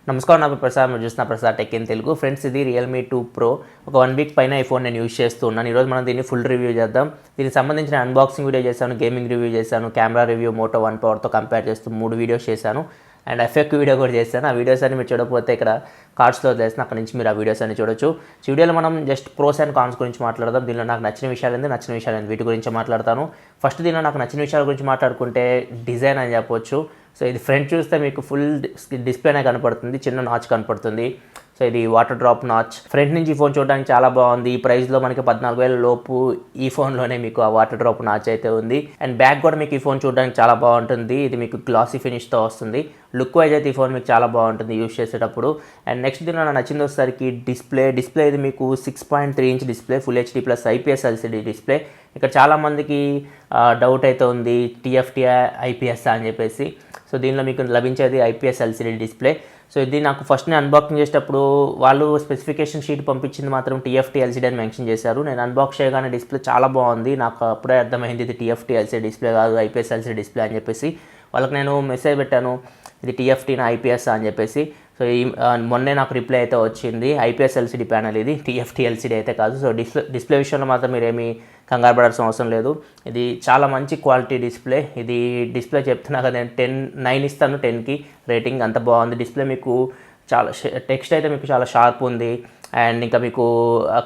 నమస్కారం, నా పేరు ప్రసాద్. మీరు చూస్తున్న Prasad tech in Telugu. Friends, ఇది రియల్మీ 2 Pro. ఒక 1 వీక్ పైన ఈ ఫోన్ నేను యూజ్ చేస్తున్నాను. ఈరోజు మనం దీన్ని ఫుల్ రివ్యూ చేద్దాం. దీనికి సంబంధించిన అన్బాక్సింగ్ వీడియో చేశాను, గేమింగ్ రివ్యూ చేశాను, కెమెరా రివ్యూ, మోటో 1 పవర్తో కంపేర్ చేస్తూ 3 వీడియోస్ చేశాను. అండ్ ఎఫెక్ట్ వీడియో కూడా చేశాను. ఆ వీడియోస్ అన్ని మీరు చూడకపోతే ఇక్కడ కార్డ్స్లో చేసిన అక్కడ నుంచి మీరు ఆ వీడియోస్ అన్ని చూడొచ్చు. ఈ వీడియోలో మనం జస్ట్ ప్రోస్ అండ్ కాన్స్ గురించి మాట్లాడదాం. దీనిలో నాకు నచ్చిన విషయాలు నచ్చిన విషయాలు వీటి గురించి మాట్లాడతాను. ఫస్ట్ దీనిలో నాకు నచ్చిన విషయాల గురించి మాట్లాడుకుంటే డిజైన్ అని చెప్పొచ్చు. సో ఇది ఫ్రంట్ చూస్తే మీకు ఫుల్ డిస్ప్లేనే కనపడుతుంది, చిన్న నాచ్ కనపడుతుంది. సో ఇది వాటర్ డ్రాప్ నాచ్. ఫ్రంట్ నుంచి ఈ ఫోన్ చూడడానికి చాలా బాగుంది. ఈ ప్రైస్లో మనకి 14,000 లోపు ఈ ఫోన్లోనే మీకు ఆ వాటర్ డ్రాప్ నాచ్ అయితే ఉంది. అండ్ బ్యాక్ కూడా మీకు ఈ ఫోన్ చూడడానికి చాలా బాగుంటుంది. ఇది మీకు గ్లాసీ ఫినిష్తో వస్తుంది. లుక్ వైజ్ అయితే ఈ ఫోన్ మీకు చాలా బాగుంటుంది యూజ్ చేసేటప్పుడు. అండ్ నెక్స్ట్ దీనిలో నాకు నచ్చింది వచ్చేసరికి డిస్ప్లే ఇది మీకు 6.3 inch display, full HD plus IPS LCD display. ఇక్కడ చాలామందికి డౌట్ అయితే ఉంది, TFT IPS అని చెప్పేసి. సో దీనిలో మీకు లభించేది IPS LCD డిస్ప్లే. సో ఇది నాకు ఫస్ట్ నేను అన్బాక్సింగ్ చేసేటప్పుడు వాళ్ళు స్పెసిఫికేషన్ షీట్ పంపించింది మాత్రం TFT LCD అని మెన్షన్ చేశారు. నేను అన్బాక్స్ చేయగానే డిస్ప్లే చాలా బాగుంది. నాకు అప్పుడే అర్థమైంది ఇది TFT LCD డిస్ప్లే కాదు, IPS LCD డిస్ప్లే అని చెప్పేసి. వాళ్ళకి నేను మెసేజ్ పెట్టాను, ఇది TFT IPS అని చెప్పేసి. సో ఈ మొన్నే నాకు రిప్లై అయితే వచ్చింది, IPS LCD ప్యానల్ ఇది, TFT LCD అయితే కాదు. సో డిస్ప్లే విషయంలో మాత్రం మీరేమీ కంగారు పడాల్సిన అవసరం లేదు. ఇది చాలా మంచి క్వాలిటీ డిస్ప్లే. ఇది డిస్ప్లే చెప్తున్నా కదా, నేను 9 ఇస్తాను 10కి రేటింగ్. అంత బాగుంది డిస్ప్లే. మీకు చాలా టెక్స్ట్ అయితే మీకు చాలా షార్ప్ ఉంది. అండ్ ఇంకా మీకు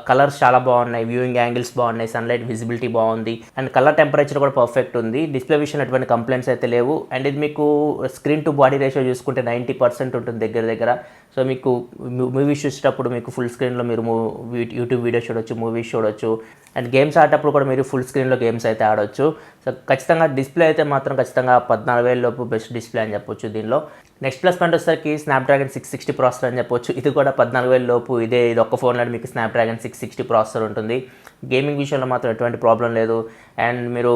కలర్స్ చాలా బాగున్నాయి, వ్యూయింగ్ యాంగిల్స్ బాగున్నాయి, సన్లైట్ విజిబిలిటీ బాగుంది. అండ్ కలర్ టెంపరేచర్ కూడా పర్ఫెక్ట్ ఉంది. డిస్ప్లే విషయంలో ఎటువంటి కంప్లైంట్స్ అయితే లేవు. అండ్ ఇది మీకు స్క్రీన్ టు బాడీ రేషియో చూసుకుంటే 90% ఉంటుంది దగ్గర. సో మీకు మూవీస్ చూసేటప్పుడు మీకు ఫుల్ స్క్రీన్లో మీరు యూట్యూబ్ వీడియోస్ చూడొచ్చు, మూవీస్ చూడొచ్చు. అండ్ గేమ్స్ ఆడేటప్పుడు కూడా మీరు ఫుల్ స్క్రీన్లో గేమ్స్ అయితే ఆడొచ్చు. సో ఖచ్చితంగా డిస్ప్లే అయితే మాత్రం ఖచ్చితంగా 14,000 లోపు బెస్ట్ డిస్ప్లే అని చెప్పొచ్చు దీనిలో. నెక్స్ట్ ప్లస్ పాయింట్ వచ్చేసరికి స్నాప్డ్రాగన్ 660 ప్రాసెసర్ అని చెప్పొచ్చు. ఇది కూడా 14,000 లోపు ఇది ఒక్క ఫోన్లో మీకు స్నాప్డ్రాగన్ 660 ప్రాసెసర్ ఉంటుంది. గేమింగ్ విషయంలో మాత్రం ఎటువంటి ప్రాబ్లం లేదు. అండ్ మీరు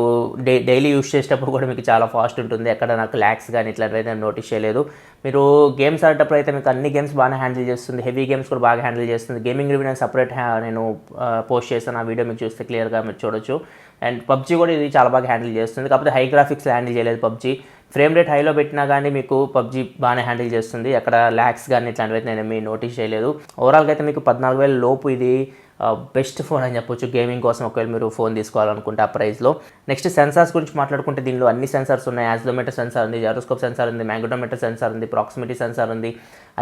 డైలీ యూస్ చేసేటప్పుడు కూడా మీకు చాలా ఫాస్ట్ ఉంటుంది. ఎక్కడ నాకు ల్యాక్స్ కానీ ఇట్లాంటివి అయితే నోటీస్ చేయలేదు. మీరు గేమ్స్ ఆడేటప్పుడు అయితే మీకు అన్ని గేమ్స్ బాగానే హ్యాండిల్ చేస్తుంది, హెవీ గేమ్స్ కూడా బాగా హ్యాండిల్ చేస్తుంది. గేమింగ్ రివ్యూ నేను సపరేట్ నేను పోస్ట్ చేస్తాను, ఆ వీడియో మీకు చూస్తే క్లియర్గా మీరు చూడొచ్చు. అండ్ పబ్జీ కూడా ఇది చాలా బాగా హ్యాండిల్ చేస్తుంది. కాకపోతే హై గ్రాఫిక్స్ హ్యాండిల్ చేయలేదు పబ్జీ. ఫ్రేమ్ రేట్ హైలో పెట్టినా కానీ మీకు పబ్జీ బాగానే హ్యాండిల్ చేస్తుంది. అక్కడ ల్యాక్స్ కానీ ఇట్లాంటివి అయితే నేను నోటీస్ చేయలేదు. ఓవరాల్గా అయితే మీకు 14,000 లోపు ఇది బెస్ట్ ఫోన్ అని చెప్పొచ్చు గేమింగ్ కోసం, ఒకవేళ మీరు ఫోన్ తీసుకోవాలనుకుంటే ఆ ప్రైస్లో. నెక్స్ట్ సెన్సార్స్ గురించి మాట్లాడుకుంటే దీనిలో అన్ని సెన్సార్స్ ఉన్నాయి. యాక్సిలరోమీటర్ సెన్సార్ ఉంది, జైరోస్కోప్ సెన్సార్ ఉంది, మ్యాగ్నెటోమీటర్ సెన్సార్ ఉంది, ప్రాక్సిమిటీ సెన్సార్ ఉంది.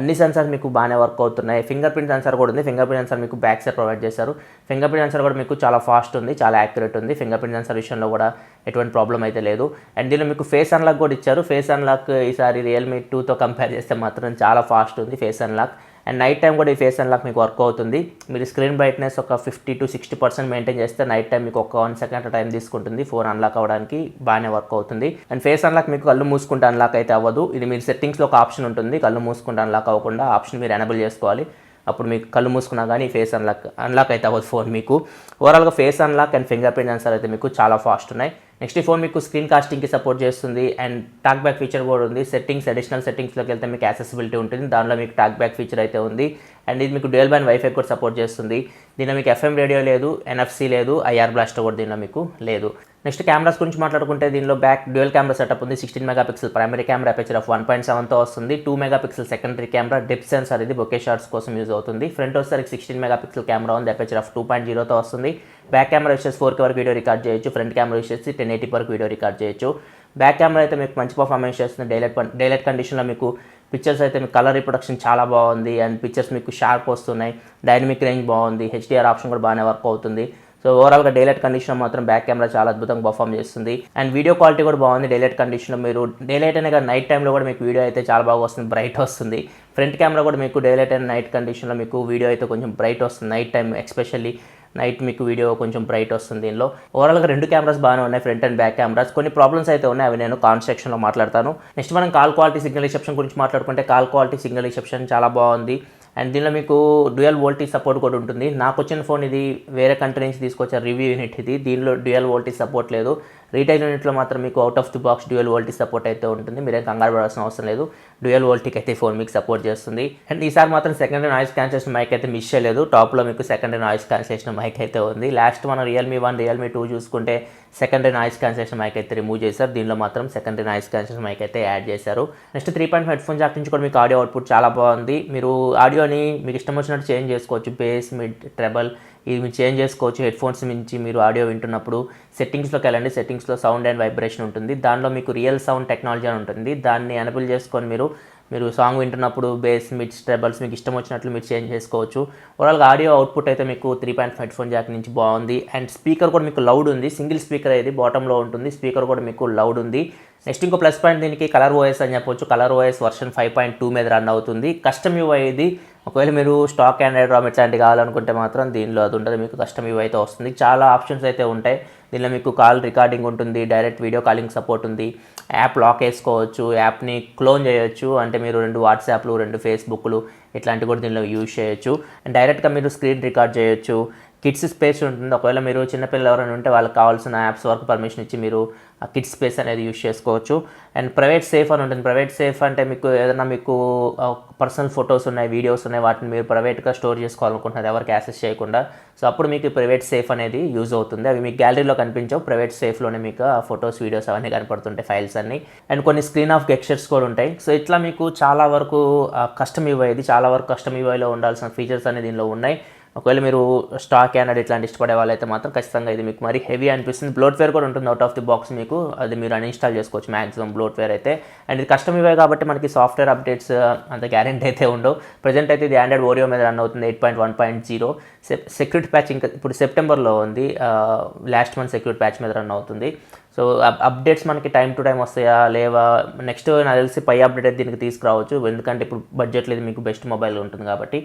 అన్ని సెన్సార్స్ మీకు బాగానే వర్క్ అవుతున్నాయి. ఫింగర్ ప్రింట్ సెన్సార్ కూడా ఉంది. ఫింగర్ ప్రింట్ సెన్సార్ మీకు బ్యాక్ సైడ్ ప్రొవైడ్ చేశారు. ఫింగర్ ప్రింట్ సెన్సార్ కూడా మీకు చాలా ఫాస్ట్ ఉంది, చాలా యాక్యురేట్ ఉంది. ఫింగర్ ప్రింట్ సెన్సార్ విషయంలో కూడా ఎటువంటి ప్రాబ్లం అయితే లేదు. అండ్ దీనిలో మీకు ఫేస్ అన్లాక్ కూడా ఇచ్చారు. ఫేస్ అన్లాక్ ఈసారి రియల్మీ 2తో కంపేర్ చేస్తే మాత్రం చాలా ఫాస్ట్ ఉంది face unlock. And night time కూడా ఈ ఫేస్ అన్లాక్ మీకు వర్క్ అవుతుంది. మీరు స్క్రీన్ బ్రైట్నెస్ ఒక 50 to 60% మెయింటైన్ చేస్తే నైట్ టైం మీకు ఒక 1 సెకండ్ టైం తీసుకుంటుంది ఫోన్ అన్లాక్ అవ్వడానికి. బాగానే వర్క్ అవుతుంది. అండ్ ఫేస్ అన్లాక్ మీకు కళ్ళు మూసుకుంటే అన్లాక్ అయితే అవ్వదు. ఇది మీరు సెట్టింగ్స్లో ఒక ఆప్షన్ ఉంటుంది, కళ్ళు మూసుకుంటే అన్లాక్ అవ్వకుండా ఆప్షన్ మీరు ఎనేబుల్ చేసుకోవాలి. అప్పుడు మీకు కళ్ళు మూసుకున్నా కానీ ఫేస్ అన్లాక్ అయితే అవ్వదు ఫోన్ మీకు. ఓవరాల్గా face unlock and finger print censor అయితే మీకు చాలా ఫాస్ట్ ఉన్నాయి. నెక్స్ట్ ఈ ఫోన్ మీకు స్క్రీన్ కాస్టింగ్కి సపోర్ట్ చేస్తుంది. అండ్ టాక్ బ్యాక్ ఫీచర్ కూడా ఉంది. అడిషనల్ సెట్టింగ్స్లోకి వెళ్తే మీకు యాక్సెసిబిలిటీ ఉంటుంది, దానిలో మీకు టాక్ బ్యాక్ ఫీచర్ అయితే ఉంది. అండ్ ఇది మీకు డ్యూయల్ బ్యాండ్ వైఫై కూడా సపోర్ట్ చేస్తుంది. దీనిలో మీకు FM రేడియో లేదు, NFC లేదు, IR బ్లాస్టర్ కూడా దీనిలో మీకు లేదు. నెక్స్ట్ కెమెరాస్ గురించి మాట్లాడుకుంటే దీనిలో బ్యాక్ డ్యూయల్ కెమెరా సెటప్ ఉంది. 16 megapixel primary camera, aperture of 1.7తో వస్తుంది. 2 megapixel secondary camera, depth sensor ఇది బొకే షాట్స్ కోసం యూజ్ అవుతుంది. ఫ్రంట్ వచ్చేసరికి 16 మెగాపిక్సెల్ కెమెరా ఉంది, అపేచర్ ఆఫ్ 2.0తో వస్తుంది. బ్యాక్ కెమెరా వచ్చేసి 4K వరకు వీడియో రికార్డ్ చేయొచ్చు. ఫ్రంట్ కెమెరా వచ్చేసి 1080 వరకు వీడియో రికార్డ్ చేయొచ్చు. బ్యాక్ కెమెరా అయితే మీకు మంచి పర్ఫార్మెన్స్ చేస్తుంది. డైలైట్ కండిషన్లో మీకు పిక్చర్స్ అయితే మీకు కలర్ రిప్రొడక్షన్ చాలా బాగుంది. అండ్ పిక్చర్స్ మీకు షార్ప్ వస్తున్నాయి. డైనమిక్ రేంజ్ బాగుంది. HDR ఆప్షన్ కూడా బాగానే వర్క్ అవుతుంది. సో ఓవరాల్గా డైలైట్ కండిషన్ మాత్రం బ్యాక్ కెమెరా చాలా అద్భుతంగా పర్ఫామ్ చేస్తుంది. అండ్ వీడియో క్వాలిటీ కూడా బాగుంది. డైలైట్ కండిషన్లో మీరు డైలైట్ అనే కదా నైట్ టైంలో కూడా మీకు వీడియో అయితే చాలా బాగా వస్తుంది, బ్రైట్ వస్తుంది. ఫ్రంట్ కెమెరా కూడా మీకు డైలైట్ అండ్ నైట్ కండిషన్లో మీకు వీడియో అయితే కొంచెం బ్రైట్ వస్తుంది. నైట్ టైం ఎస్పెషల్లీ నైట్ మీకు వీడియో కొంచెం బ్రైట్ వస్తుంది. దీనిలో ఓవరాల్గా 2 కెమెరాస్ బాగానే ఉన్నాయి, ఫ్రంట్ అండ్ బ్యాక్ కెమెరాస్. కొన్ని ప్రాబ్లమ్స్ అయితే ఉన్నాయి, అవి నేను కాన్ సెక్షన్లో మాట్లాడతాను. నెక్స్ట్ మనం కాల్ క్వాలిటీ, సిగ్నల్ రిసెప్షన్ గురించి మాట్లాడుకుంటే కాల్ క్వాలిటీ, సిగ్నల్ రిసెప్షన్ చాలా బాగుంది. అండ్ దీనిలో మీకు డ్యూయల్ వోల్టేజ్ సపోర్ట్ కూడా ఉంటుంది. నాకు వచ్చిన ఫోన్ ఇది వేరే కంట్రీ నుంచి తీసుకొచ్చే రివ్యూ యూనిట్ ఇది. దీనిలో డ్యూయల్ వోల్టేజ్ సపోర్ట్ లేదు. రీటైల్ యూనిట్లో మాత్రం మీకు out of the box dual VoLTE support అయితే ఉంటుంది, మీరేం కంగారు పడాల్సిన అవసరం లేదు. డ్యూయల్ వోల్టీకి అయితే ఫోన్ మీకు సపోర్ట్ చేస్తుంది. అండ్ ఈసారి మాత్రం సెకండరీ నాయిస్ క్యాన్సిలేషన్ మైక్ అయితే మిస్ చేయలేదు, టాప్లో మీకు సెకండరీ నాయిస్ క్యాన్సిలేషన్ మైక్ అయితే ఉంది. లాస్ట్ మనం రియల్మీ 1 రియల్మీ 2 చూసుకుంటే సెకండరీ నాయిస్ క్యాన్సిలేషన్ మైక్ అయితే రిమూవ్ చేశారు, దీనిలో మాత్రం సెకండరీ నాయిస్ క్యాన్సిలేషన్ మైక్ అయితే యాడ్ చేశారు. నెక్స్ట్ 3.5 హెడ్ ఫోన్ జాక్ నుంచి కూడా మీకు ఆడియో అవుట్పుట్ చాలా బాగుంది. మీరు ఆడియోని మీకు ఇష్టం వచ్చినట్టు చేంజ్ చేసుకోవచ్చు, బేస్, మిడ్, ట్రెబల్ ఇది మీరు చేంజ్ చేసుకోవచ్చు. హెడ్ ఫోన్స్ నుంచి మీరు ఆడియో వింటున్నప్పుడు సెట్టింగ్స్లోకి వెళ్ళండి, సెట్టింగ్స్లో సౌండ్ అండ్ వైబ్రేషన్ ఉంటుంది, దానిలో మీకు రియల్ సౌండ్ టెక్నాలజీ అని ఉంటుంది, దాన్ని ఎనేబుల్ చేసుకొని మీరు సాంగ్ వింటున్నప్పుడు బేస్, మిడ్స్, ట్రెబల్స్ మీకు ఇష్టం వచ్చినట్లు మీరు చేంజ్ చేసుకోవచ్చు. ఓవరాల్గా ఆడియో అవుట్పుట్ అయితే మీకు 3.5 హెడ్ ఫోన్ జాక్ నుంచి బాగుంది. అండ్ స్పీకర్ కూడా మీకు లౌడ్ ఉంది, సింగిల్ స్పీకర్ అయితే బాటంలో ఉంటుంది, స్పీకర్ కూడా మీకు లౌడ్ ఉంది. నెక్స్ట్ ఇంకో ప్లస్ పాయింట్ దీనికి కలర్ ఓఎస్ అని చెప్పొచ్చు. కలర్ ఓఎస్ వర్షన్ 5.2 మీద రన్ అవుతుంది. కస్టమ్ యూఐ ఇది, ఒకవేళ మీరు స్టాక్ ఆండ్రాయిడ్ రామ్ ఇట్లాంటివి కావాలనుకుంటే మాత్రం దీనిలో అది ఉంటుంది, మీకు కస్టమ్ యూఐ అయితే వస్తుంది. చాలా ఆప్షన్స్ అయితే ఉంటాయి దీనిలో, మీకు కాల్ రికార్డింగ్ ఉంటుంది, డైరెక్ట్ వీడియో కాలింగ్ సపోర్ట్ ఉంది, యాప్ లాక్ వేసుకోవచ్చు, యాప్ని క్లోన్ చేయొచ్చు, అంటే మీరు 2 వాట్సాప్లు 2 ఫేస్బుక్లు ఇట్లాంటివి కూడా దీనిలో యూజ్ చేయొచ్చు. అండ్ డైరెక్ట్గా మీరు స్క్రీన్ రికార్డ్ చేయొచ్చు. కిడ్స్ స్పేస్ ఉంటుంది, ఒకవేళ మీరు చిన్నపిల్లలు ఎవరైనా ఉంటే వాళ్ళకి కావాల్సిన యాప్స్ వరకు పర్మిషన్ ఇచ్చి మీరు ఆ కిడ్స్ స్పేస్ అనేది యూజ్ చేసుకోవచ్చు. అండ్ ప్రైవేట్ సేఫ్ అని ఉంటుంది. ప్రైవేట్ సేఫ్ అంటే మీకు ఏదైనా మీకు పర్సనల్ ఫొటోస్ ఉన్నాయి, వీడియోస్ ఉన్నాయి, వాటిని మీరు ప్రైవేట్గా స్టోర్ చేసుకోవాలనుకుంటున్నారు ఎవరికి యాక్సెస్ చేయకుండా, సో అప్పుడు మీకు ప్రైవేట్ సేఫ్ అనేది యూజ్ అవుతుంది. అవి మీకు గ్యాలరీలో కనిపించవు, ప్రైవేట్ సేఫ్లోనే మీకు ఆ ఫొటోస్, వీడియోస్ అవన్నీ కనపడుతుంటాయి, ఫైల్స్ అన్ని. అండ్ కొన్ని స్క్రీన్ ఆఫ్ గెస్చర్స్ కూడా ఉంటాయి. సో ఇట్లా మీకు చాలా వరకు కస్టమ్ యూఐ, ఇది చాలా వరకు కస్టమ్ యూఐలో ఉండాల్సిన ఫీచర్స్ అనేది దీనిలో ఉన్నాయి. ఒకవేళ మీరు స్టాక్ ఆండ్రాయిడ్ ఇట్లాంటి ఇష్టపడే వాళ్ళైతే మాత్రం ఖచ్చితంగా ఇది మీకు మరి హెవీ అనిపిస్తుంది. బ్లోట్వేర్ కూడా ఉంటుంది అవుట్ ఆఫ్ ది బాక్స్ మీకు, అది మీరు అన్ఇన్స్టాల్ చేసుకోవచ్చు మ్యాక్సిమం బ్లోట్వేర్ అయితే. అండ్ ఇది కస్టమ్ యూఐ కాబట్టి మనకి సాఫ్ట్వేర్ అప్డేట్స్ అంత గ్యారెంటీ అయితే ఉండవు. ప్రజెంట్ అయితే ఇది ఆండ్రాయిడ్ ఓరియో మీద రన్ అవుతుంది 8.1.0. సెక్యూరిటీ ప్యాచ్ ఇంకా ఇప్పుడు సెప్టెంబర్లో ఉంది, లాస్ట్ మంత్ సెక్యూరిటీ ప్యాచ్ మీద రన్ అవుతుంది. సో అప్డేట్స్ మనకి టైం టు టైం వస్తాయా లేవా, నెక్స్ట్ నాకు తెలిసి పై అప్డేట్ అయితే దీనికి తీసుకురావచ్చు, ఎందుకంటే ఇప్పుడు బడ్జెట్లో ఇది మీకు బెస్ట్ మొబైల్ ఉంటుంది కాబట్టి.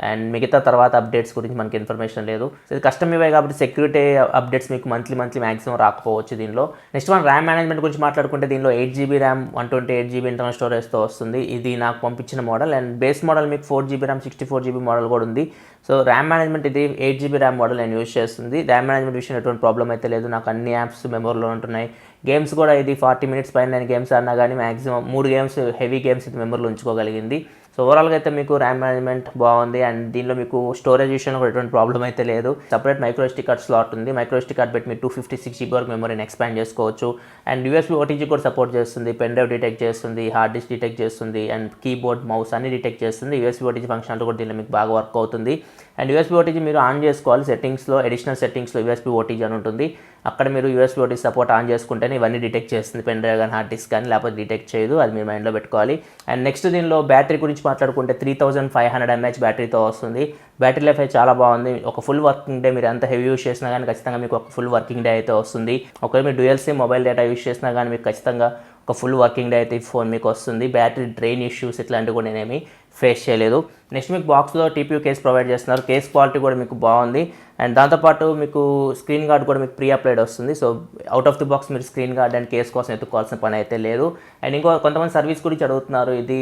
అండ్ మిగతా తర్వాత అప్డేట్స్ గురించి మనకి ఇన్ఫర్మేషన్ లేదు. సో ఇది కస్టమ్ యూఐ కాబట్టి సెక్యూరిటీ అప్డేట్స్ మీకు మంత్లీ మ్యాక్సిమం రాకపోవచ్చు దీనిలో. నెక్స్ట్ మనం ర్యామ్ మేనేజ్మెంట్ గురించి మాట్లాడుకుంటే దీనిలో 8GB ర్యామ్ 128GB ఇంటర్నల్ స్టోరేజ్తో వస్తుంది, ఇది నాకు పంపించిన మోడల్. అండ్ బేస్ మోడల్ మీకు 4GB ర్యామ్ 64GB మోడల్ కూడా ఉంది. సో ర్యామ్ మేనేజ్మెంట్ ఇది 8GB ర్యామ్ మోడల్ నేను యూజ్ చేస్తుంది. ర్యామ్ మేనేజ్మెంట్ విషయం ఎటువంటి ప్రాబ్లం అయితే లేదు, నాకు అన్ని యాప్స్ మెమరీలో ఉంటున్నాయి. గేమ్స్ కూడా ఇది 40 minutes పైన నేను గేమ్స్ ఆడినా కానీ మ్యాక్సిమం 3 గేమ్స్ హెవీ గేమ్స్ ఇది మెమరీలో ఉంచుకోగలిగింది. సో ఓవరాల్గా అయితే మీకు ర్యామ్ మేనేజ్మెంట్ బాగుంది. అండ్ దీనిలో మీకు స్టోరేజ్ విషయంలో కూడా ఎటువంటి ప్రాబ్లం అయితే లేదు. Separate micro SD card slot ఉంది, మైక్రో SD కార్డ్ పెట్టి మీరు 256GB వరకు మెమరీని ఎక్స్పాండ్ చేసుకోవచ్చు. అండ్ USB OTG కూడా సపోర్ట్ చేస్తుంది, పెన్ డ్రైవ్ డిటెక్ట్ చేస్తుంది, హార్డ్ డిస్క్ డిటెక్ట్ చేస్తుంది, అండ్ కీబోర్డ్ మౌస్ అన్ని డిటెక్ట్ చేస్తుంది. USB OTG ఫంక్షన్ కూడా దీనిలో మీకు బాగా వర్క్ అవుతుంది. అండ్ USB OTG మీరు ఆన్ చేసుకోవాలి, సెట్టింగ్స్లో అడిషనల్ సెట్టింగ్స్లో USB OTG అని ఉంటుంది, అక్కడ మీరు USB OTG సపోర్ట్ ఆన్ చేసుకుంటేనే ఇవన్నీ డిటెక్ట్ చేస్తుంది, పెన్ డ్రైవ్ కానీ హార్డ్ డిస్క్ కానీ, లేకపోతే డిటెక్ట్ చేయదు, అది మీరు మైండ్లో పెట్టుకోవాలి. అండ్ నెక్స్ట్ దీనిలో బ్యాటరీ గురించి మాట్లాడుకుంటే 3500 mAh బ్యాటరీతో వస్తుంది. బ్యాటరీ లైఫ్ అయితే చాలా బాగుంది. ఒక ఫుల్ వర్కింగ్ డే మీరు ఎంత హెవీ యూస్ చేసినా కానీ ఖచ్చితంగా మీకు ఒక ఫుల్ వర్కింగ్ డే అయితే వస్తుంది. ఒకవేళ మీరు dual SIM mobile data use చేసినా కానీ మీకు ఖచ్చితంగా ఒక ఫుల్ వర్కింగ్ డే అయితే ఈ ఫోన్ మీకు వస్తుంది. బ్యాటరీ డ్రైన్ ఇష్యూస్ ఇట్లాంటివి కూడా నేనేమి ఫేస్ చేయలేదు. నెక్స్ట్ మీకు బాక్స్లో TPU కేస్ ప్రొవైడ్ చేస్తున్నారు, కేస్ క్వాలిటీ కూడా మీకు బాగుంది. అండ్ దాంతోపాటు మీకు స్క్రీన్ గార్డ్ కూడా మీకు ప్రీ అప్లైడ్ వస్తుంది. So out of the box మీరు స్క్రీన్ గార్డ్ అండ్ కేస్ కోసం ఎత్తుకోవాల్సిన పని అయితే లేదు. అండ్ ఇంకో కొంతమంది సర్వీస్ గురించి అడుగుతున్నారు, ఇది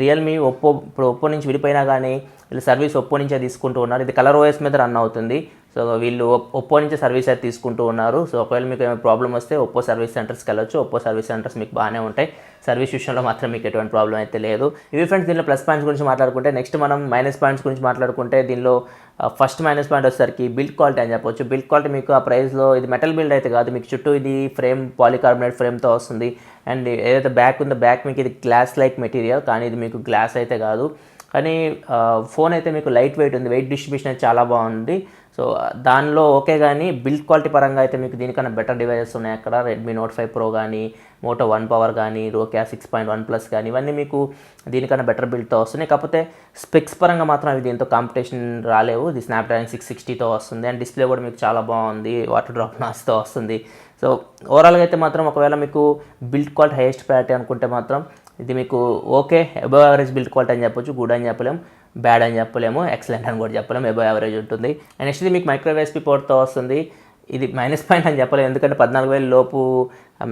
రియల్మీ ఒప్పో, ఇప్పుడు ఒప్పో నుంచి విడిపోయినా కానీ వీళ్ళు సర్వీస్ ఒప్పో నుంచే తీసుకుంటూ ఉన్నారు. ఇది కలర్ OS మీద రన్ అవుతుంది. సో వీళ్ళు ఒప్పో నుంచి సర్వీస్ అయితే తీసుకుంటూ ఉన్నారు. సో ఒకవేళ మీకు ఏమైనా ప్రాబ్లం వస్తే ఒప్పో సర్వీస్ సెంటర్స్కి వెళ్ళొచ్చు, ఒప్పో సర్వీస్ సెంటర్స్ మీకు బాగానే ఉంటాయి, సర్వీస్ విషయంలో మాత్రం మీకు ఎటువంటి ప్రాబ్లం అయితే లేదు. ఇవి ఫ్రెండ్స్ దీనిలో ప్లస్ పాయింట్స్ గురించి మాట్లాడుకుంటే. నెక్స్ట్ మనం మైనస్ పాయింట్స్ గురించి మాట్లాడుకుంటే దీనిలో ఫస్ట్ మైనస్ పాయింట్ వచ్చేసరికి బిల్డ్ క్వాలిటీ అని చెప్పొచ్చు. బిల్డ్ క్వాలిటీ మీకు ఆ ప్రైస్లో ఇది మెటల్ బిల్డ్ అయితే కాదు, మీకు చుట్టూ ఇది ఫ్రేమ్ పాలికార్బోనేట్ ఫ్రేమ్తో వస్తుంది. అండ్ ఏదైతే బ్యాక్ ఉందో బ్యాక్ మీకు ఇది గ్లాస్ లైక్ మెటీరియల్, కానీ ఇది మీకు గ్లాస్ అయితే కాదు. కానీ ఫోన్ అయితే మీకు లైట్ వెయిట్ ఉంది, వెయిట్ డిస్ట్రిబ్యూషన్ అయితే చాలా బాగుంది. సో దానిలో ఓకే, కానీ బిల్డ్ క్వాలిటీ పరంగా అయితే మీకు దీనికన్నా బెటర్ డివైజెస్ ఉన్నాయి అక్కడ. రెడ్మీ Note 5 Pro కానీ, Moto One Power కానీ, Nokia 6.1 Plus కానీ, ఇవన్నీ మీకు దీనికన్నా బెటర్ బిల్డ్తో వస్తున్నాయి. కాకపోతే స్పెక్స్ పరంగా మాత్రం అవి దీంతో కాంపిటీషన్ రాలేవు. ఇది Snapdragon 660తో వస్తుంది. అండ్ డిస్ప్లే కూడా మీకు చాలా బాగుంది, వాటర్ డ్రాప్ నాస్తో వస్తుంది. సో ఓవరాల్గా అయితే మాత్రం ఒకవేళ మీకు బిల్డ్ క్వాలిటీ హైయెస్ట్ ప్రయారిటీ అనుకుంటే మాత్రం ఇది మీకు okay, above average build quality అని చెప్పొచ్చు. గుడ్ అని చెప్పలేము, బ్యాడ్ అని చెప్పలేము, ఎక్సలెంట్ అని కూడా చెప్పలేము, అబవ్ యావరేజ్ ఉంటుంది. అండ్ నెక్స్ట్ ఇది మీకు మైక్రో USB పోర్ట్తో వస్తుంది. ఇది మైనస్ పాయింట్ అని చెప్పలేము, ఎందుకంటే 14,000 లోపు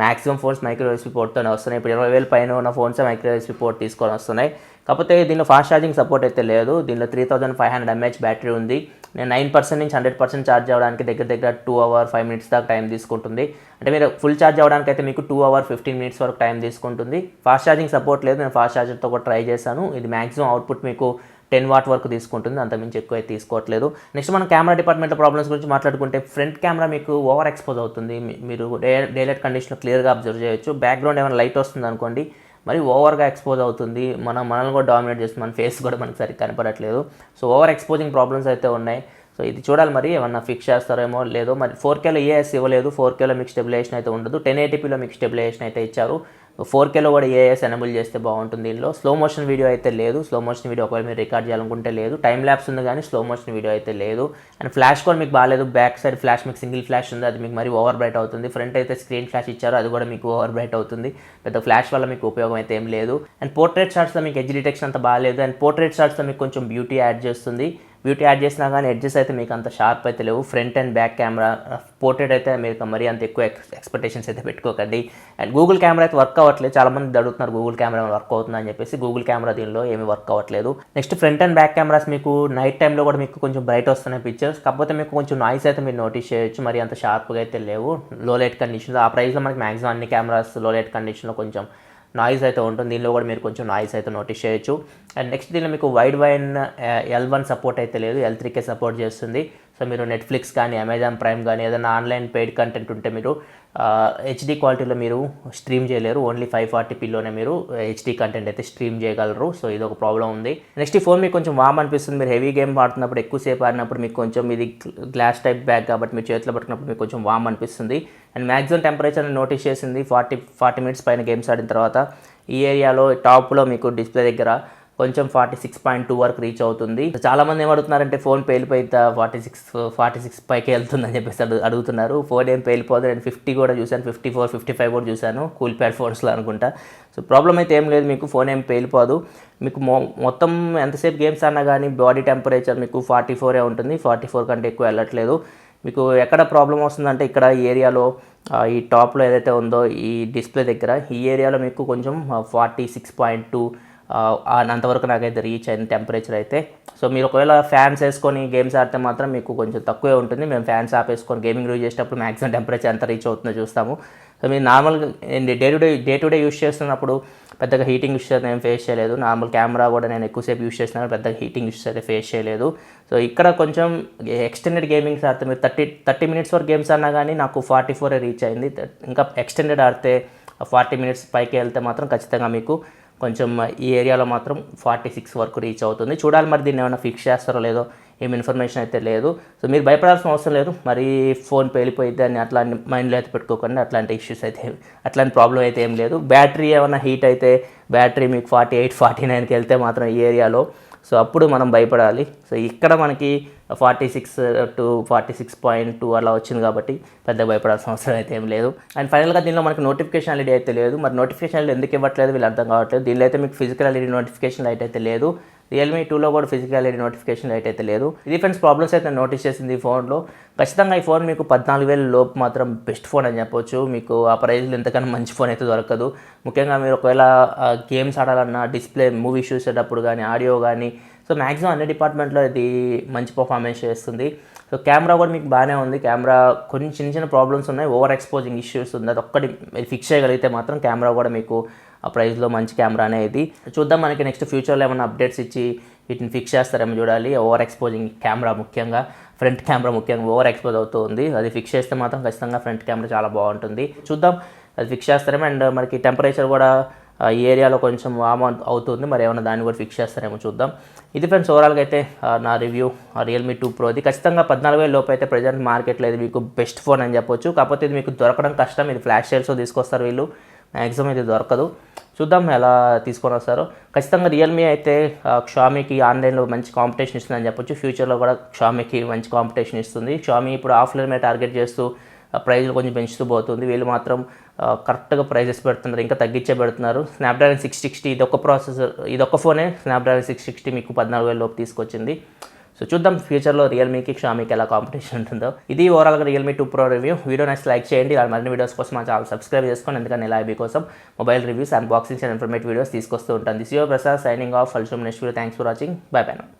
మ్యాక్సిమం ఫోన్స్ మైక్రో USB పోర్ట్తోనే వస్తున్నాయి. ఇప్పుడు 20,000 పైన ఉన్న ఫోన్స్ మైక్రో USB పోర్ట్ తీసుకొని వస్తున్నాయి. కాకపోతే దీనిలో ఫాస్ట్ ఛార్జింగ్ సపోర్ట్ అయితే లేదు. దీనిలో 3500 mAh బ్యాటరీ ఉంది. నేను 9% నుంచి 100% ఛార్జ్ అవ్వడానికి దగ్గర 2 hours 5 minutes దాకా టైం తీసుకుంటుంది. అంటే మీరు ఫుల్ ఛార్జ్ అవ్వడానికి అయితే మీకు 2 hours 15 minutes వరకు టైం తీసుకుంటుంది. ఫాస్ట్ ఛార్జింగ్ సపోర్ట్ లేదు. నేను ఫాస్ట్ ఛార్జర్తో కూడా ట్రై చేశాను. ఇది మ్యాక్సిమం అవుట్పుట్ మీకు 10 watt వరకు తీసుకుంటుంది, అంతమించి ఎక్కువ అయితే తీసుకోవట్లేదు. నెక్స్ట్ మనం కెమెరా డిపార్ట్మెంట్లో ప్రాబ్లమ్స్ గురించి మాట్లాడుకుంటే ఫ్రంట్ కెమెరా మీకు ఓవర్ ఎక్స్పోజ్ అవుతుంది. మీరు డేలైట్ కండిషన్లో క్లియర్గా అబ్జర్వ్ చేయొచ్చు. బ్యాక్గ్రౌండ్ ఏమైనా లైట్ వస్తుంది అనుకోండి, మరి ఓవర్గా ఎక్స్పోజ్ అవుతుంది. మనల్ని కూడా డామినేట్ చేస్తుంది, మన ఫేస్ కూడా మనకి సరిగ్గా కనపడట్లేదు. సో ఓవర్ ఎక్స్పోజింగ్ ప్రాబ్లమ్స్ అయితే ఉన్నాయి. సో ఇది చూడాలి, మరి ఏమన్నా ఫిక్స్ చేస్తారేమో లేదో. మరి 4Kలో ఏఎస్ ఇవ్వలేదు, 4Kలో మీకు స్టెబిలైజేషన్ అయితే ఉండదు. 1080pలో మీకు స్టెబిలైజేషన్ అయితే ఇచ్చారు. 4Kలో కూడా ఏఎస్ ఎనేబుల్ చేస్తే బాగుంటుంది. దీనిలో స్లో మోషన్ వీడియో అయితే లేదు. స్లో మోషన్ వీడియో ఒకవేళ మీరు రికార్డ్ చేయాలనుకుంటే లేదు. టైం ల్యాప్స్ ఉంది కానీ స్లో మోషన్ వీడియో అయితే లేదు. అండ్ ఫ్లాష్ కూడా మీకు బాగాలేదు. బ్యాక్ సైడ్ ఫ్లాష్ మీకు సింగిల్ ఫ్లాష్ ఉంది, అది మీకు మరి ఓవర్ బ్రైట్ అవుతుంది. ఫ్రంట్ అయితే స్క్రీన్ ఫ్లాష్ ఇచ్చారు, అది కూడా మీకు ఓవర్ బ్రైట్ అవుతుంది. పెద్ద ఫ్లాష్ వల్ల మీకు ఉపయోగం అయితే ఏం లేదు. అండ్ పోర్ట్రేట్ షాట్స్లో మీకు ఎడ్జ్ డిటెక్షన్ అంత బాగాలేదు. అండ్ పోర్ట్రేట్ షాట్స్లో మీకు కొంచెం బ్యూటీ యాడ్ చేస్తుంది. బ్యూటీ యాడ్ చేసినా కానీ ఎడ్జెస్ అయితే మీకు అంత షార్ప్ అయితే లేవు. Front and back camera portrait అయితే మీకు మరీ అంత ఎక్కువ ఎక్స్పెక్టేషన్స్ అయితే పెట్టుకోకండి. అండ్ గూగుల్ కెమెరా అయితే వర్క్ అవ్వట్లేదు. చాలామంది అడుగుతున్నారు గూగుల్ కెమెరా వర్క్ అవుతుందని చెప్పేసి. గూగుల్ కెమెరా దీనిలో ఏమీ వర్క్ అవ్వట్లేదు. Next front and back cameras మీకు నైట్ టైంలో కూడా మీకు కొంచెం బ్రైట్ వస్తున్నాయి పిక్చర్స్. కాకపోతే మీకు కొంచెం నాయిస్ అయితే మీరు నోటీస్ చేయొచ్చు. మరి అంత షార్ప్గా అయితే లేవు. లో లైట్ కండిషన్లో ఆ ప్రైస్లో మనకి మ్యాక్సిమం అన్ని కెమెరాస్ లో లైట్ కండిషన్లో కొంచెం నాయిస్ అయితే ఉంటుంది. దీనిలో కూడా మీరు కొంచెం నాయిస్ అయితే నోటీస్ చేయొచ్చు. అండ్ నెక్స్ట్ దీనిలో మీకు వైడ్ వైన్ L1 సపోర్ట్ అయితే లేదు, L3కే సపోర్ట్ చేస్తుంది. సో మీరు నెట్ఫ్లిక్స్ కానీ అమెజాన్ ప్రైమ్ కానీ ఏదైనా ఆన్లైన్ పెయిడ్ కంటెంట్ ఉంటే మీరు హెచ్డీ క్వాలిటీలో మీరు స్ట్రీమ్ చేయలేరు. ఓన్లీ 540pలోనే మీరు హెచ్డీ కంటెంట్ అయితే స్ట్రీమ్ చేయగలరు. సో ఇది ఒక ప్రాబ్లం ఉంది. నెక్స్ట్ ఈ ఫోన్ మీకు కొంచెం వామ్ అనిపిస్తుంది. మీరు హెవీ గేమ్ ఆడుతున్నప్పుడు, ఎక్కువసేపు ఆడినప్పుడు మీకు కొంచెం ఇది గ్లాస్ టైప్ బ్యాగ్ కాబట్టి మీరు చేతిలో పట్టుకున్నప్పుడు మీకు కొంచెం వామ్ అనిపిస్తుంది. అండ్ మ్యాక్సిమం టెంపరేచర్ నోటీస్ చేసింది 40 minutes పైన గేమ్స్ ఆడిన తర్వాత. ఈ ఏరియాలో టాప్లో మీకు డిస్ప్లే దగ్గర కొంచెం 46.2 వరకు రీచ్ అవుతుంది. చాలామంది ఏమడుగుతున్నారంటే ఫోన్ పేలిపోయితే 46 పైకి వెళ్తుందని చెప్పేసి అడుగుతున్నారు. ఫోన్ ఏం పేలిపోదు. నేను 50 కూడా చూశాను, 54, 55 కూడా చూశాను కూల్ ప్యాడ్ ఫోన్స్లో అనుకుంటా. సో ప్రాబ్లం అయితే ఏం లేదు, మీకు ఫోన్ ఏం పేలిపోదు. మీకు మొత్తం ఎంతసేపు గేమ్స్ అన్నా కానీ బాడీ టెంపరేచర్ మీకు 44 ఉంటుంది. 44 కంటే ఎక్కువ వెళ్ళట్లేదు. మీకు ఎక్కడ ప్రాబ్లం వస్తుందంటే ఇక్కడ ఈ ఏరియాలో ఈ టాప్లో ఏదైతే ఉందో ఈ డిస్ప్లే దగ్గర ఈ ఏరియాలో మీకు కొంచెం 46.2 అంతవరకు నాకైతే రీచ్ అయింది టెంపరేచర్ అయితే. సో మీరు ఒకవేళ ఫ్యాన్స్ వేసుకొని గేమ్స్ ఆడితే మాత్రం మీకు కొంచెం తక్కువే ఉంటుంది. మేము ఫ్యాన్స్ ఆపేసుకొని గేమింగ్ రివ్యూ చేసేటప్పుడు మ్యాక్సిమం టెంపరేచర్ ఎంత రీచ్ అవుతుందో చూస్తాము. సో మీరు నార్మల్గా డే టు డే యూస్ చేస్తున్నప్పుడు పెద్దగా హీటింగ్ ఇష్యూస్ నేను ఫేస్ చేయలేదు. నార్మల్ కెమెరా కూడా నేను ఎక్కువసేపు యూస్ చేస్తున్నాను, పెద్దగా హీటింగ్ ఇష్యూస్ అయితే ఫేస్ చేయలేదు. సో ఇక్కడ కొంచెం ఎక్స్టెండెడ్ గేమింగ్స్ ఆడితే మీరు 30 minutes వరకు గేమ్స్ అన్నా కానీ నాకు 44 రీచ్ అయింది. ఇంకా ఎక్స్టెండెడ్ ఆడితే 40 minutes పైకి వెళ్తే మాత్రం ఖచ్చితంగా మీకు కొంచెం ఈ ఏరియాలో మాత్రం 46 వరకు రీచ్ అవుతుంది. చూడాలి మరి దీన్ని ఏమైనా ఫిక్స్ చేస్తారో లేదో, ఏం ఇన్ఫర్మేషన్ అయితే లేదు. సో మీరు భయపడాల్సిన అవసరం లేదు. మరి ఫోన్ పేలిపోయిద్ది అని అట్లాంటి మైండ్లో అయితే పెట్టుకోకండి. అట్లాంటి ఇష్యూస్ అయితే అట్లాంటి ప్రాబ్లం అయితే ఏం లేదు. బ్యాటరీ ఏమైనా హీట్ అయితే బ్యాటరీ మీకు 48, 49కి వెళ్తే మాత్రం ఈ ఏరియాలో సో అప్పుడు మనం భయపడాలి. సో ఇక్కడ మనకి 46 to 46.2 అలా వచ్చింది కాబట్టి పెద్ద భయపడాల్సిన అవసరం అయితే ఏం లేదు. అండ్ ఫైనల్గా దీనిలో మనకి నోటిఫికేషన్ ఎల్ఈడి అయితే లేదు. మరి నోటిఫికేషన్ ఎల్ఈడి ఎందుకు ఇవ్వట్లేదు వీళ్ళు అర్థం కావట్లేదు. దీనిలో అయితే మీకు ఫిజికల్ ఎల్ఈడి నోటిఫికేషన్ లైట్ అయితే లేదు. Realme 2లో కూడా ఫిజికల్ ఎల్ఈడి నోటిఫికేషన్ లైట్ అయితే లేదు. ఇది ఫ్రెండ్స్ ప్రాబ్లమ్స్ అయితే నోటీస్ చేసింది ఈ ఫోన్లో. ఖచ్చితంగా ఈ ఫోన్ మీకు 14,000 లోపు మాత్రం బెస్ట్ ఫోన్ అని చెప్పొచ్చు. మీకు ఆ ప్రైస్లో ఎంతకన్నా మంచి ఫోన్ అయితే దొరకదు. ముఖ్యంగా మీరు ఒకవేళ గేమ్స్ ఆడాలన్నా, డిస్ప్లే మూవీస్ చూసేటప్పుడు కానీ, ఆడియో కానీ, సో మ్యాక్సిమం అన్ని డిపార్ట్మెంట్లో ఇది మంచి పర్ఫార్మెన్స్ చేస్తుంది. సో కెమెరా కూడా మీకు బాగానే ఉంది. కెమెరా కొన్ని చిన్న ప్రాబ్లమ్స్ ఉన్నాయి, ఓవర్ ఎక్స్పోజింగ్ ఇష్యూస్ ఉంది. అది ఒక్కటి మీరు ఫిక్స్ చేయగలిగితే మాత్రం కెమెరా కూడా మీకు ఆ ప్రైస్లో మంచి కెమెరానే ఇది. చూద్దాం మనకి నెక్స్ట్ ఫ్యూచర్లో ఏమైనా అప్డేట్స్ ఇచ్చి వీటిని ఫిక్స్ చేస్తారేమో చూడాలి. ఓవర్ ఎక్స్పోజింగ్ కెమెరా ముఖ్యంగా, ఫ్రంట్ కెమెరా ముఖ్యంగా ఓవర్ ఎక్స్పోజ్ అవుతూ ఉంది. అది ఫిక్స్ చేస్తే మాత్రం ఖచ్చితంగా ఫ్రంట్ కెమెరా చాలా బాగుంటుంది. చూద్దాం అది ఫిక్స్ చేస్తారేమో. అండ్ మనకి టెంపరేచర్ కూడా ఈ ఏరియాలో కొంచెం వామ్ అవుతుంది. మరి ఏమైనా దాన్ని కూడా ఫిక్స్ చేస్తారేమో చూద్దాం. ఇది ఫ్రెండ్స్ ఓవరాల్గా అయితే నా రివ్యూ Realme 2 Pro. ఇది ఖచ్చితంగా 14,000 లోపు అయితే ప్రజెంట్ మార్కెట్లో ఇది మీకు బెస్ట్ ఫోన్ అని చెప్పొచ్చు. కాకపోతే ఇది మీకు దొరకడం కష్టం. ఇది ఫ్లాష్ సేల్స్లో తీసుకొస్తారు వీళ్ళు, మ్యాక్సిమం ఇది దొరకదు. చూద్దాం ఎలా తీసుకొని వస్తారో. ఖచ్చితంగా Realme అయితే Xiaomiకి ఆన్లైన్లో మంచి కాంపిటీషన్ ఇస్తుందని చెప్పొచ్చు. ఫ్యూచర్లో కూడా Xiaomiకి మంచి కాంపిటీషన్ ఇస్తుంది. Xiaomi ఇప్పుడు ఆఫ్లైన్ మీద టార్గెట్ చేస్తూ ప్రైజ్లు కొంచెం పెంచుతూ పోతుంది. వీళ్ళు మాత్రం కరెక్ట్గా ప్రైజెస్ పెడుతున్నారు, ఇంకా తగ్గించే పెడుతున్నారు. స్నాప్డ్రాగన్ 660 ఇదొక ప్రాసెసర్, ఇదొక ఫోనే స్నాప్డ్రాగన్ 660 మీకు 14,000 లోపు తీసుకొచ్చింది. సో చూద్దాం ఫ్యూచర్లో రియల్మీకి షామీకి ఎలా కాంపిటీషన్ ఉంటుందో. ఇది ఓవరాల్గా రియల్మీ 2 Pro రివ్యూ. వీడియో నచ్చితే లైక్ చేయండి. ఇలా మరిన్ని వీడియోస్ కోసం మా ఛానల్ సబ్స్క్రైబ్ చేసుకోండి. ఎందుకంటే ఇలా కోసం mobile reviews, unboxings and informative videos తీసుకొస్తూ ఉంటాను. This your Prasad signing off. Next video. Thanks for watching. By by.